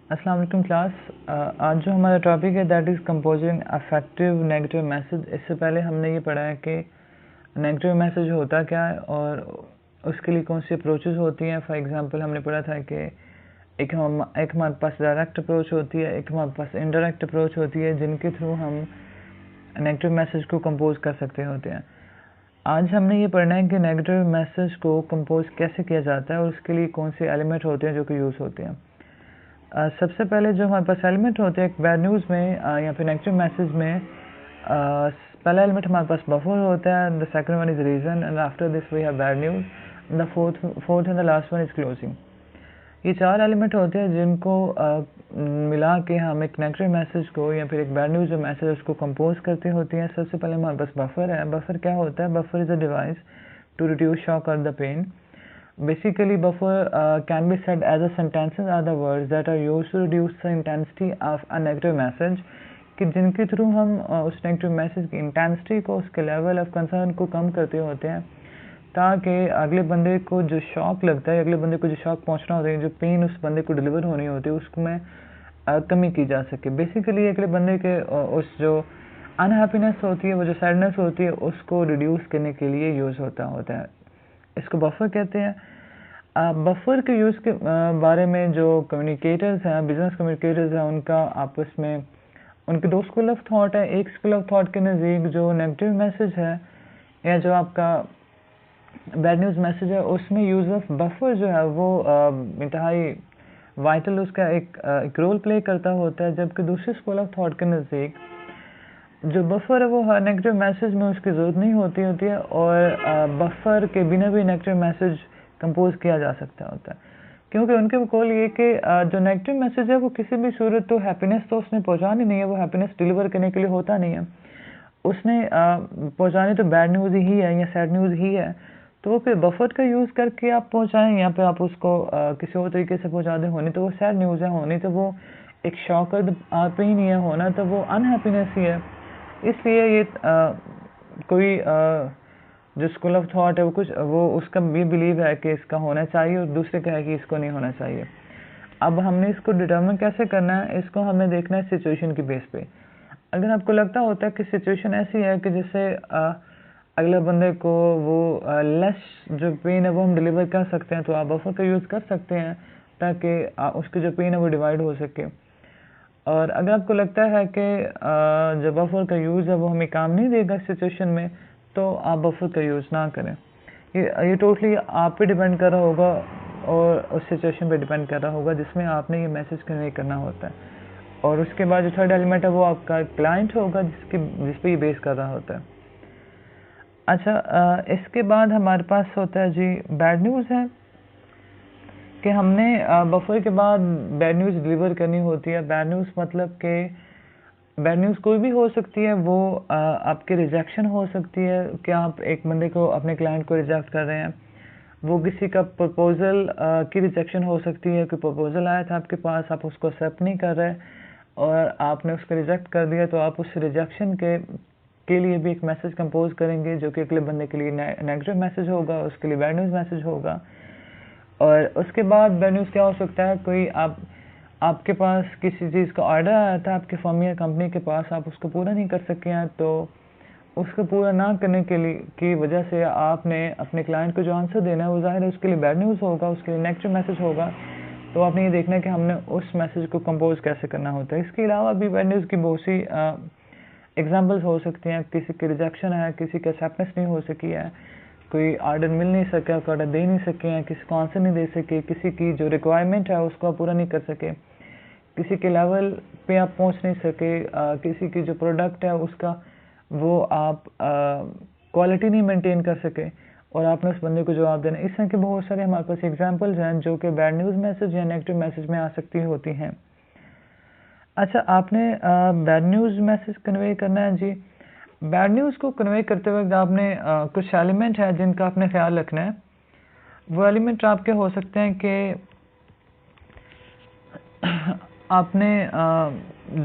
अस्सलाम वालेकुम क्लास। आज जो हमारा टॉपिक है that is composing affective negative message. इससे पहले हमने ये पढ़ा है कि नेगेटिव मैसेज होता क्या है और उसके लिए कौन सी अप्रोचेस होती हैं। फॉर एग्जांपल हमने पढ़ा था कि एक हमारे पास डायरेक्ट अप्रोच होती है, एक हमारे पास इनडायरेक्ट अप्रोच होती है, जिनके थ्रू हम नेगेटिव मैसेज को कंपोज कर सकते होते हैं। आज हमने ये पढ़ना है कि नेगेटिव मैसेज को कंपोज कैसे किया जाता है और उसके लिए कौन से एलिमेंट होते हैं जो कि यूज़ होते हैं। सबसे पहले जो हमारे पास एलिमेंट होते हैं एक बैड न्यूज़ में या फिर नेगेटिव मैसेज में, पहला एलिमेंट हमारे पास बफर होता है, the second one is reason and after this we have bad news, the fourth and the last one is closing. ये चार एलिमेंट होते हैं जिनको मिला के हम एक नेगेटिव मैसेज को या फिर एक बैड न्यूज़ जो मैसेज उसको कंपोज करते होते हैं। सबसे पहले हमारे पास बफर है। बफर क्या होता है? Buffer is a device to reduce shock और the pain. Basically, buffer can be said as a sentences are the words that are used to reduce the intensity of a negative message, कि जिनके through हम उस negative message की intensity को, उसके level of concern को कम करते होते हैं, ताकि अगले बंदे को जो शॉक लगता है, अगले बंदे को जो शॉक पहुंचना होता है, जो पेन उस बंदे को डिलीवर होनी होती है, उसमें कमी की जा सके। बेसिकली अगले बंदे के उस जो अनहैप्पीनेस होती है, वो जो सैडनेस होती है, उसको रिड्यूस करने के लिए यूज़ होता है। इसको बफर कहते हैं। बफर के यूज़ के बारे में जो कम्युनिकेटर्स हैं, बिजनेस कम्युनिकेटर्स हैं, उनका आपस में उनके दो स्कूल ऑफ थॉट है। एक स्कूल ऑफ थॉट के नज़दीक जो नेगेटिव मैसेज है या जो आपका बैड न्यूज़ मैसेज है, उसमें यूज़ ऑफ बफर जो है वो इंतहाई वाइटल, उसका एक रोल प्ले करता होता है। जबकि दूसरे स्कूल ऑफ थॉट के नज़दीक जो बफर है वो हर नेगेटिव मैसेज में उसकी ज़रूरत नहीं होती है और बफर के बिना भी नेगेटिव मैसेज कंपोज किया जा सकता होता है, क्योंकि उनके कॉल ये कि जो नेगेटिव मैसेज है वो किसी भी सूरत तो हैप्पीनेस तो उसने पहुंचानी नहीं है, वो हैप्पीनेस डिलीवर करने के लिए होता नहीं है। उसने पहुंचानी तो बैड न्यूज़ ही है या सैड न्यूज़ ही है, तो वो फिर बफर का यूज़ करके आप पहुंचाएं या फिर आप उसको किसी और तरीके से पहुंचा दें। होनी तो वो सैड न्यूज़ है, होनी तो वो एक शॉकर आप ही नहीं है, होना तो वो अनहैप्पीनेस ही है। इसलिए ये कोई जो स्कूल ऑफ थॉट है वो उसका भी बिलीव है कि इसका होना चाहिए और दूसरे का है कि इसको नहीं होना चाहिए। अब हमने इसको डिटर्मिन कैसे करना है, इसको हमें देखना है सिचुएशन की बेस पे। अगर आपको लगता होता है कि सिचुएशन ऐसी है कि जिससे अगले बंदे को वो लेस जो पेन है वो हम डिलीवर कर सकते हैं, तो आप बफर का यूज़ कर सकते हैं ताकि उसकी जो पेन है वो डिवाइड हो सके। और अगर आपको लगता है कि जो बफर का यूज़ है वो हमें काम नहीं देगा सिचुएशन में, तो आप बफर का यूज़ ना करें। ये टोटली आप पे डिपेंड कर रहा होगा और उस सिचुएशन पे डिपेंड कर रहा होगा जिसमें आपने ये मैसेज कन्वे करना होता है। और उसके बाद जो थर्ड एलिमेंट है वो आपका क्लाइंट होगा जिस पे ये बेस कर रहा होता है। अच्छा, इसके बाद हमारे पास होता है जी बैड न्यूज़ है कि हमने बफर के बाद बैड न्यूज़ डिलीवर करनी होती है। बैड न्यूज़ मतलब कि बैड न्यूज़ कोई भी हो सकती है, वो आपके रिजेक्शन हो सकती है कि आप एक बंदे को, अपने क्लाइंट को रिजेक्ट कर रहे हैं। वो किसी का प्रपोजल की रिजेक्शन हो सकती है, कोई प्रपोजल आया था आपके पास, आप उसको एक्सेप्ट नहीं कर रहे और आपने उसको रिजेक्ट कर दिया, तो आप उस रिजेक्शन के लिए भी एक मैसेज कंपोज करेंगे जो कि अगले बंदे के लिए नेगेटिव मैसेज होगा, उसके लिए बैड न्यूज़ मैसेज होगा। और उसके बाद बैड न्यूज़ क्या हो सकता है, कोई आपके पास किसी चीज़ का ऑर्डर आया था आपके फर्म या कंपनी के पास, आप उसको पूरा नहीं कर सके हैं, तो उसको पूरा ना करने के लिए की वजह से आपने अपने क्लाइंट को जो आंसर देना है वो ज़ाहिर है उसके लिए बैड न्यूज़ होगा, उसके लिए नेगेटिव मैसेज होगा। तो आपने ये देखना है कि हमने उस मैसेज को कंपोज कैसे करना होता है। इसके अलावा भी बैड न्यूज़ की बहुत सी एग्जाम्पल्स हो सकती हैं। किसी की रिजेक्शन है, किसी की एक्सेप्टेंस नहीं हो सकी है, कोई ऑर्डर मिल नहीं सका, ऑर्डर दे नहीं सके हैं, किसी को आंसर नहीं दे सके, किसी की जो रिक्वायरमेंट है उसको आप पूरा नहीं कर सके, किसी के लेवल पे आप पहुंच नहीं सके, किसी की जो प्रोडक्ट है उसका वो आप क्वालिटी नहीं मेंटेन कर सके और आपने उस बंदे को जवाब देना। इस तरह के बहुत सारे हमारे पास एग्जांपल्स हैं जो कि बैड न्यूज़ मैसेज या नेगेटिव मैसेज में आ सकती होती हैं। अच्छा, आपने बैड न्यूज़ मैसेज कन्वे करना है जी। बैड न्यूज़ को कन्वे करते वक्त आपने कुछ एलिमेंट है जिनका आपने ख्याल रखना है। वो एलिमेंट आपके हो सकते हैं कि आपने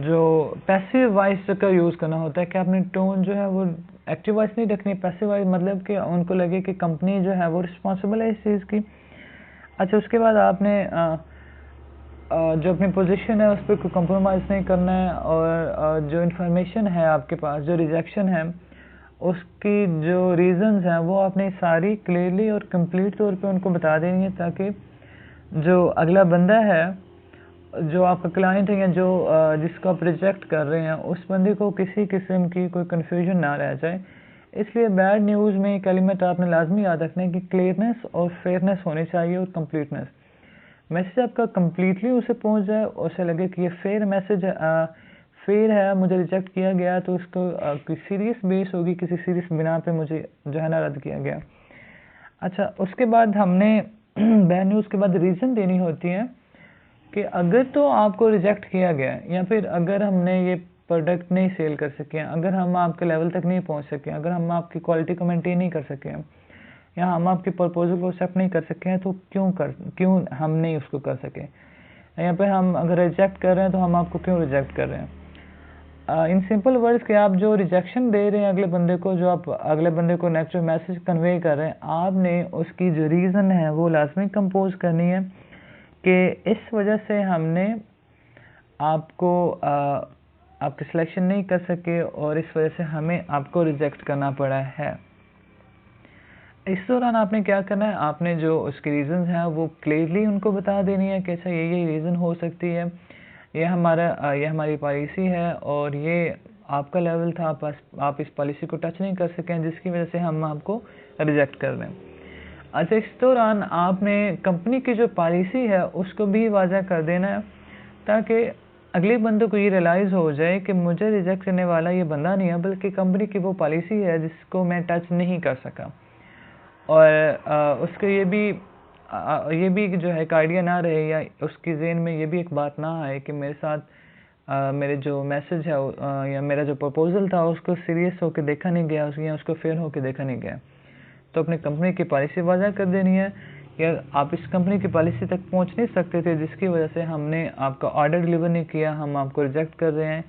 जो पैसिव वॉइस का यूज़ करना होता है कि आपने टोन जो है वो एक्टिव वॉइस नहीं रखनी। पैसिव वॉइस मतलब कि उनको लगे कि कंपनी जो है वो रिस्पॉन्सिबल है इस चीज़ की। अच्छा, उसके बाद आपने जो अपनी पोजीशन है उस पर कोई कंप्रोमाइज़ नहीं करना है, और जो इन्फॉर्मेशन है आपके पास, जो रिजेक्शन है, उसकी जो रीज़न्स हैं वो आपने सारी क्लियरली और कंप्लीट तौर पे उनको बता देनी है, ताकि जो अगला बंदा है, जो आपका क्लाइंट है या जो जिसको आप रिजेक्ट कर रहे हैं, उस बंदे को किसी किस्म की कोई कन्फ्यूजन ना रह जाए। इसलिए बैड न्यूज़ में एक एलिमेंट आपने लाजमी याद रखना है कि क्लियरनेस और फेयरनेस होनी चाहिए, और कंप्लीटनेस। मैसेज आपका कंप्लीटली उसे पहुंच जाए, उसे लगे कि ये फेयर मैसेज फेयर है, मुझे रिजेक्ट किया गया तो उसको कोई सीरियस बेस होगी, किसी सीरियस बिना पे मुझे जो है ना रद्द किया गया। अच्छा, उसके बाद हमने बैड न्यूज़ के बाद रीज़न देनी होती है कि अगर तो आपको रिजेक्ट किया गया है, या फिर अगर हमने ये प्रोडक्ट नहीं सेल कर सके हैं, अगर हम आपके लेवल तक नहीं पहुंच सके, अगर हम आपकी क्वालिटी को मेंटेन नहीं कर सके हैं, या हम आपके प्रपोजल को एक्सेप्ट नहीं कर सके हैं, तो क्यों हम नहीं उसको कर सके, यहाँ पे हम अगर रिजेक्ट कर रहे हैं तो हम आपको क्यों रिजेक्ट कर रहे हैं। इन सिंपल वर्ड्स कि आप जो रिजेक्शन दे रहे हैं अगले बंदे को, जो आप अगले बंदे को नेगेटिव मैसेज कन्वे कर रहे हैं, आपने उसकी जो रीज़न है वो लाजमी कंपोज करनी है कि इस वजह से हमने आपको आपकी सिलेक्शन नहीं कर सके, और इस वजह से हमें आपको रिजेक्ट करना पड़ा है। इस दौरान आपने क्या करना है, आपने जो उसके रीज़न्स हैं वो क्लियरली उनको बता देनी है कि अच्छा ये रीज़न हो सकती है, ये हमारी पॉलिसी है, और ये आपका लेवल था, आप इस पॉलिसी को टच नहीं कर सके हैं, जिसकी वजह से हम आपको रिजेक्ट कर रहे हैं। अच्छा, इस दौरान आपने कंपनी की जो पॉलिसी है उसको भी वाज़ह कर देना है, ताकि अगले बंदे को ये रियलाइज़ हो जाए कि मुझे रिजेक्ट करने वाला ये बंदा नहीं है, बल्कि कंपनी की वो पॉलिसी है जिसको मैं टच नहीं कर सका। और उसको ये भी जो है एक आइडिया ना रहे, या उसकी ज़हन में ये भी एक बात ना आए कि मेरे साथ मेरे जो मैसेज है या मेरा जो प्रपोज़ल था उसको सीरियस होके देखा नहीं गया, या उसको फेयर होके देखा नहीं गया। तो अपनी कंपनी की पॉलिसी वाज़ह कर देनी है, या आप इस कंपनी की पॉलिसी तक पहुंच नहीं सकते थे जिसकी वजह से हमने आपका ऑर्डर डिलीवर नहीं किया, हम आपको रिजेक्ट कर रहे हैं,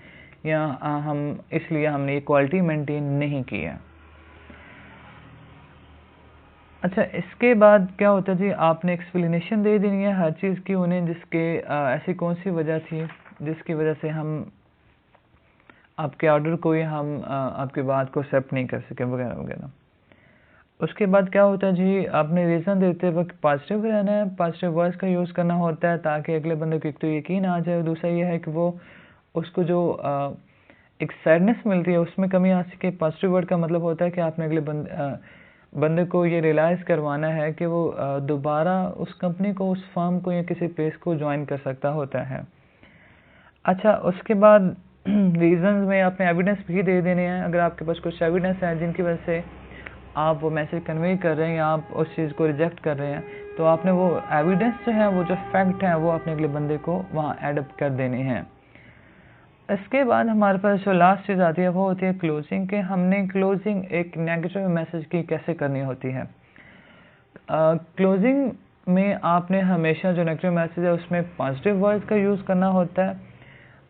या इसलिए हमने ये क्वालिटी मेंटेन नहीं की है। अच्छा, इसके बाद क्या होता है जी, आपने एक्सप्लेनेशन दे देनी है हर चीज़ की उन्हें, जिसके ऐसी कौन सी वजह थी जिसकी वजह से हम आपके ऑर्डर को या हम आपकी बात को एक्सेप्ट नहीं कर सके, वगैरह वगैरह। उसके बाद क्या होता है जी, आपने रीज़न देते वक्त पॉजिटिव रहना है, पॉजिटिव वर्ड्स का यूज़ करना होता है, ताकि अगले बंदे को एक तो यकीन आ जाए, और दूसरा ये है कि वो उसको जो एक सैडनेस मिलती है उसमें कमी आ सके। पॉजिटिव वर्ड का मतलब होता है कि आपने अगले बंदे को ये रियलाइज़ करवाना है कि वो दोबारा उस कंपनी को, उस फर्म को या किसी प्लेस को ज्वाइन कर सकता होता है। अच्छा, उसके बाद रीज़न्स में आपने एविडेंस भी दे देने हैं। अगर आपके पास कुछ एविडेंस है जिनकी वजह से आप वो मैसेज कन्वे कर रहे हैं या आप उस चीज़ को रिजेक्ट कर रहे हैं, तो आपने वो एविडेंस जो है, वो जो फैक्ट हैं, वो अपने अगले बंदे को वहाँ एडअप कर देने हैं। इसके बाद हमारे पास जो लास्ट चीज़ आती है वो होती है क्लोजिंग, के हमने क्लोजिंग एक नेगेटिव मैसेज की कैसे करनी होती है। क्लोजिंग में आपने हमेशा जो नेगेटिव मैसेज है उसमें पॉजिटिव वर्ड्स का यूज़ करना होता है।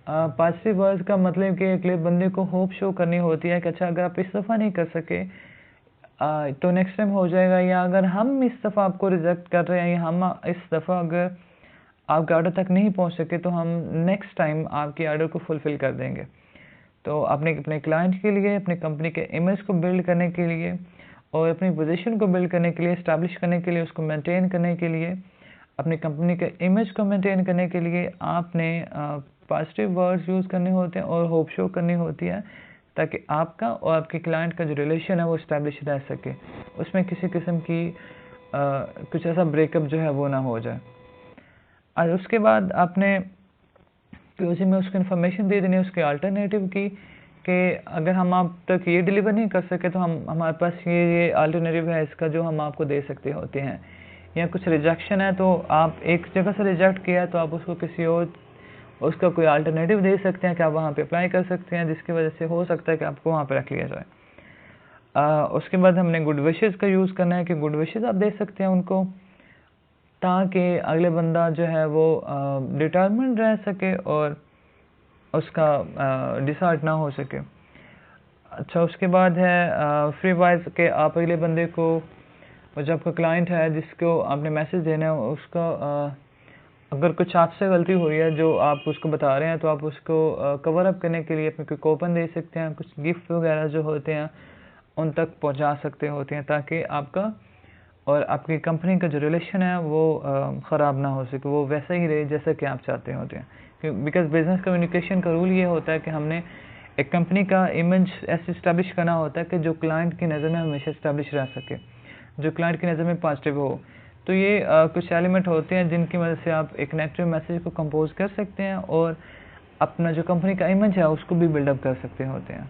पॉजिटिव वर्ड्स का मतलब कि अगले बंदे को होप शो करनी होती है कि अच्छा, अगर आप इस दफ़ा नहीं कर सके तो नेक्स्ट टाइम हो जाएगा, या अगर हम इस दफ़ा आपको रिजेक्ट कर रहे हैं, या हम इस दफ़ा अगर आपके ऑर्डर तक नहीं पहुंच सके तो हम नेक्स्ट टाइम आपके ऑर्डर को फुलफ़िल कर देंगे। तो अपने क्लाइंट के लिए, अपनी कंपनी के इमेज को बिल्ड करने के लिए, और अपनी पोजीशन को बिल्ड करने के लिए, एस्टैब्लिश करने के लिए, उसको मेंटेन करने के लिए, अपनी कंपनी के इमेज को मेंटेन करने के लिए आपने पॉजिटिव वर्ड्स यूज़ करने होते हैं और होप शो करनी होती है, ताकि आपका और आपके क्लाइंट का जो रिलेशन है वो एस्टैब्लिश रह सके, उसमें किसी किस्म की कुछ ऐसा ब्रेकअप जो है वो ना हो जाए। और उसके बाद आपने क्लोजिंग में उसको इन्फॉर्मेशन दे देनी है उसके अल्टरनेटिव की, कि अगर हम आप तक ये डिलीवर नहीं कर सके तो हमारे पास ये अल्टरनेटिव है इसका, जो हम आपको दे सकते होते हैं। या कुछ रिजेक्शन है तो आप एक जगह से रिजेक्ट किया तो आप उसको किसी और उसका कोई अल्टरनेटिव दे सकते हैं कि आप वहाँ पे अप्लाई कर सकते हैं, जिसकी वजह से हो सकता है कि आपको वहाँ पे रख लिया जाए। उसके बाद हमने गुड विशेज़ का यूज़ करना है कि गुड विशेज़ आप दे सकते हैं उनको, ताकि अगले बंदा जो है वो डिटर्मिन्ड रह सके और उसका डिसहार्ट ना हो सके। अच्छा, उसके बाद है फ्री वाइज के आप अगले बंदे को, जो आपका क्लाइंट है जिसको आपने मैसेज देना है, उसका अगर कुछ आपसे गलती हुई है जो आप उसको बता रहे हैं, तो आप उसको कवर अप करने के लिए अपने कोई कूपन दे सकते हैं, कुछ गिफ्ट वगैरह जो होते हैं उन तक पहुंचा सकते होते हैं, ताकि आपका और आपकी कंपनी का जो रिलेशन है वो ख़राब ना हो सके, वो वैसा ही रहे जैसा कि आप चाहते होते हैं। बिकॉज़ बिज़नेस कम्युनिकेशन का रूल ये होता है कि हमने एक कंपनी का इमेज ऐसे इस्टेब्लिश करना होता है कि जो क्लाइंट की नज़र में हमेशा इस्टेब्लिश रह सके, जो क्लाइंट की नज़र में पॉजिटिव हो। तो ये कुछ एलिमेंट होते हैं जिनकी मदद से आप एक नेगेटिव मैसेज को कंपोज कर सकते हैं और अपना जो कंपनी का इमेज है उसको भी बिल्डअप कर सकते होते हैं।